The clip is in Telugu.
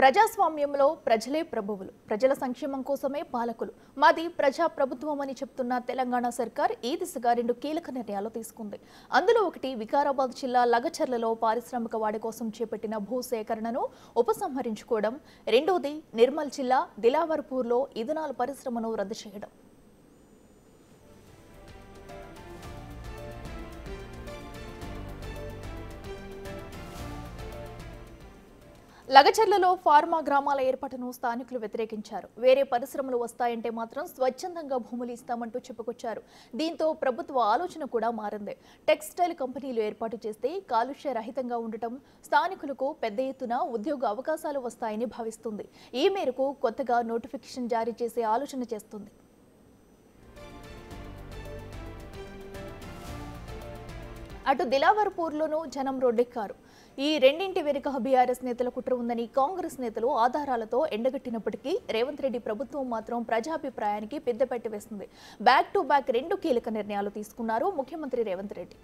ప్రజాస్వామ్యంలో ప్రజలే ప్రభువులు, ప్రజల సంక్షేమం కోసమే పాలకులు. మాది ప్రజా ప్రభుత్వం అని చెప్తున్న తెలంగాణ సర్కార్ ఈ దిశగా 2 కీలక నిర్ణయాలు తీసుకుంది. అందులో ఒకటి వికారాబాద్ జిల్లా లగచర్లలో పారిశ్రామిక వాడి కోసం చేపట్టిన భూసేకరణను ఉపసంహరించుకోవడం, రెండోది నిర్మల్ జిల్లా దిలావర్పూర్లో ఇథనాల్ పరిశ్రమను రద్దు చేయడం. లగచర్లలో ఫార్మా గ్రామాల ఏర్పాటును స్థానికులు వ్యతిరేకించారు. వేరే పరిశ్రమలు వస్తాయంటే మాత్రం స్వచ్ఛందంగా భూములు ఇస్తామంటూ చెప్పుకొచ్చారు. దీంతో ప్రభుత్వ ఆలోచన కూడా మారింది. టెక్స్టైల్ కంపెనీలు ఏర్పాటు చేస్తే కాలుష్య రహితంగా ఉండటం, స్థానికులకు పెద్ద ఎత్తున ఉద్యోగ అవకాశాలు వస్తాయని భావిస్తుంది. ఈ మేరకు కొత్తగా నోటిఫికేషన్ జారీ చేసే ఆలోచన చేస్తుంది. అటు దిలావర్పూర్లోనూ జనం రోడ్డెక్కారు. ఈ రెండింటి వెనుక బీఆర్ఎస్ నేతల కుట్ర ఉందని కాంగ్రెస్ నేతలు ఆధారాలతో ఎండగట్టినప్పటికీ రేవంత్ రెడ్డి ప్రభుత్వం మాత్రం ప్రజాభిప్రాయానికి పెద్దపీట వేస్తుంది. బ్యాక్ టు బ్యాక్ 2 కీలక నిర్ణయాలు తీసుకున్నారు ముఖ్యమంత్రి రేవంత్ రెడ్డి.